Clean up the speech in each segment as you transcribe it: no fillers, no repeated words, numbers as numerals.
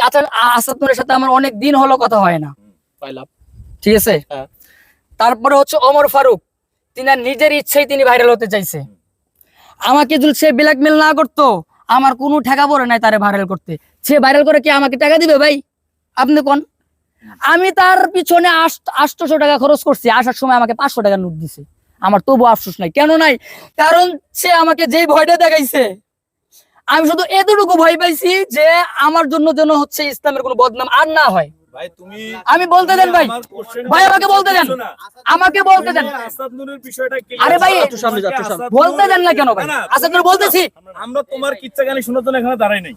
আচ্ছা, আসাদ নূরের সাথে আমার অনেক দিন হলো কথা হয় না, ঠিক আছে। তারপরে হচ্ছে ওমর ফারুক, তিনি নিজের ইচ্ছাই তিনি ভাইরাল হতে চাইছে। আমাকে যদি সে ব্ল্যাকমেল না করতো, আমার কোনো ঠেকা পড়ে নাই তারে ভাইরাল করতে। সে ভাইরাল করে কি আমাকে টাকা দিবে ভাই? আপনি কোন? আমি তার পিছনে 800 টাকা খরচ করছি, আসার সময় আমাকে 500 টাকা নোট দিছে। আমার তবু আফসোস নাই। কেন নাই? কারণ সে আমাকে যেই ভয়টা দেখাইছে, আমি শুধু এতটুকু ভয় পাইছি যে আমার জন্য যেন হচ্ছে ইসলামের কোনো বদনাম আর না হয়। ভাই তুমি আমি বলতে দেন ভাই, ভাই আমাকে বলতে দেন, আমাকে বলতে দেন। আসাদ নূরের বিষয়টা কি? আরে ভাই বলতে দেন না কেন ভাই? আসাদ নূর বলতেছি, আমরা তোমার কিচ্ছা গানি শোনার জন্য এখানে দাঁড়াই নাই।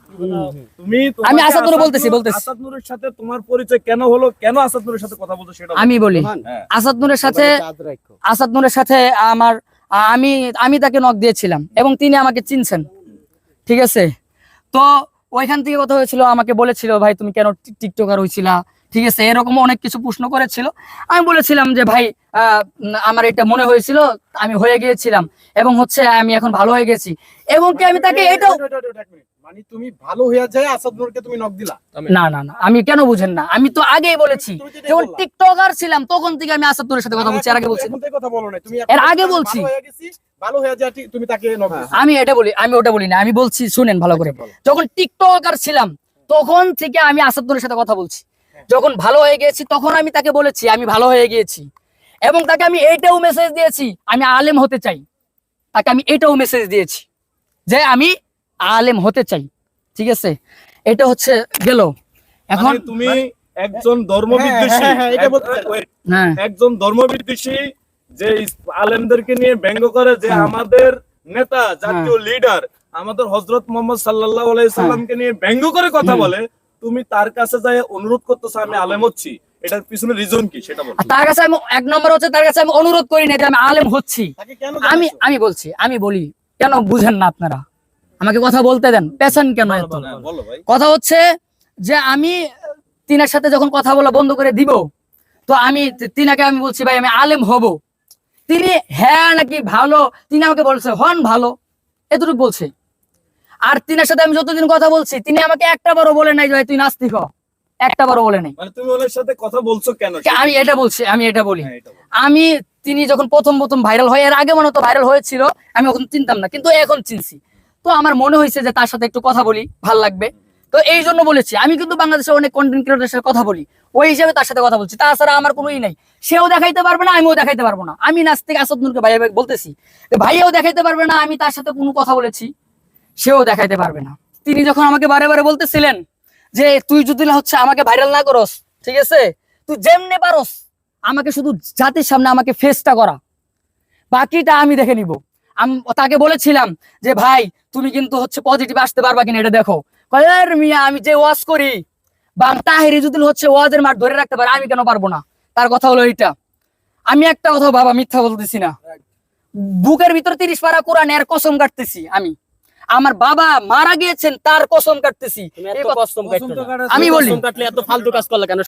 তুমি আমি আসাদ নূর বলতেছি। আসাদ নূরের সাথে তোমার পরিচয় কেন হলো, কেন আসাদ নূরের সাথে কথা বলছো সেটা আমি বলি। আসাদ নূরের সাথে আমার আমি তাকে নক দিয়েছিলাম এবং তিনি আমাকে চিনছেন, ঠিক আছে। তো ওইখান থেকে কথা হয়েছিল, আমাকে বলেছিল ভাই তুমি কেন টিকটকার হয়েছিলা, ঠিক আছে, এরকম অনেক কিছু প্রশ্ন করেছিল। আমি বলেছিলাম যে ভাই আমার এটা মনে হয়েছিল, আমি হয়ে গিয়েছিলাম এবং হচ্ছে আমি এখন ভালো হয়ে গেছি। এবং কি আমি তাকে এটাও, মানে তুমি ভালো হয়ে যায় আসাদ নূরকে তুমি নক দিলা? না না না, আমি কেন বুঝেন না, আমি তো আগেই বলেছি যখন টিকটকার ছিলাম তখন থেকে আমি আসাদ নূরের সাথে কথা বলছি। এর আগে বলছি, কথা বলো না তুমি, এর আগে বলছি ভালো হয়ে যায় তুমি তাকে নক দিছো। আমি এটা বলি, আমি ওটা বলি না, আমি বলছি শুনেন ভালো করে। যখন টিকটকার ছিলাম তখন থেকে আমি আসাদ নূরের সাথে কথা বলছি। যখন ভালো হয়ে গেছি তখন আমি তাকে বলেছি আমি ভালো হয়ে গিয়েছি এবং তাকে আমি এইটাও মেসেজ দিয়েছি আমি আলেম হতে চাই। তাকে আমি এটাও মেসেজ দিয়েছি যে আমি আলেম হতে চাই, ঠিক আছে। এটা হচ্ছে গেল। এখন তুমি একজন ধর্মবিদ্বেষী, একজন ধর্মবিদ্বেষী যে আলেমদেরকে নিয়ে ব্যঙ্গ করে, যে আমাদের নেতা জাতীয় লিডার আমাদের হযরত মুহাম্মদ সাল্লাল্লাহু আলাইহি সাল্লামকে নিয়ে ব্যঙ্গ করে কথা বলে, তুমি তার কাছে যায় অনুরোধ করতেছো আমি আলেম হচ্ছি, এটার পিছনে রিজন কি সেটা বলো। তার কাছে আমি এক নম্বর হচ্ছে তার কাছে আমি অনুরোধ করি না যে আমি আলেম হচ্ছি। আমি বলছি, আমি বলি কেন বুঝেন না আপনারা, আমাকে কথা বলতে দেন, পেছন কেন এত? কথা হচ্ছে যে আমি তিনার সাথে যখন কথা বলা বন্ধ করে দিব, তো আমি তিনাকে আমি বলছি ভাই আমি আলেম হব। তিনি হ্যাঁ নাকি ভালো, তিনি আমাকে বলছে হন ভালো, এতটুকু বলছে। আর তিনার সাথে আমি যতদিন কথা বলছি তিনি আমাকে একটা বারও বলে নাই যে ভাই তুই নাস্তিক হ, একটা বারও বলে নাই। মানে তুমি ওনার সাথে কথা বলছো কেন? আমি এটা বলছি, আমি এটা বলি। আমি তিনি যখন প্রথম ভাইরাল হয়, এর আগে মনে হতো ভাইরাল হয়েছিল, আমি এখন চিনতাম না, কিন্তু এখন চিনছি। তো আমার মনে হয়েছে যে তার সাথে একটু কথা বলি, ভাল লাগবে, তো এই জন্য বলেছি। আমি কিন্তু বাংলাদেশে অনেক কন্টেন্ট ক্রিয়েটরের সাথে কথা বলি, ওই হিসেবে তার সাথে কথা বলছি। তাছাড়া আমার কোনোই নাই, সেও দেখাইতে পারবে না, আমিও দেখাইতে পারবো না। আমি নাস্তিক আসাদ নূরকে ভাই বলতেছি, ভাইয়াও দেখাইতে পারবে না আমি তার সাথে কোনো কথা বলেছি, সেও দেখাইতে পারবে না। তিনি যখন আমাকে বারে বারে বলতেছিলেন যে তুই যদি হচ্ছে আমাকে ভাইরাল না করস, ঠিক আছে, তুই যেমনে পারস আমাকে শুধু জাতির সামনে আমাকে ফেসটা করা, বাকিটা আমি দেখে নিব। আমি তাকে বলেছিলাম যে ভাই তুমি কিন্তু হচ্ছে পজিটিভ আসতে পারবা কিনা এটা দেখো। মিয়া আমি যে ওয়াজ করি বা তাহিরি যদি হচ্ছে ওয়াজের মাঠ ধরে রাখতে পারে, আমি কেন পারবো না? তার কথা হলো এইটা। আমি একটা কথা বাবা মিথ্যা বলতেছি না, বুকের ভিতরে 30 পারা কোরআন এর কসম কাটতেছি। আমি আমার বাবা মারা গিয়েছেন তার কসম কাটতেছি। আমি বলি এত ফালতু কাজ করলে কেন?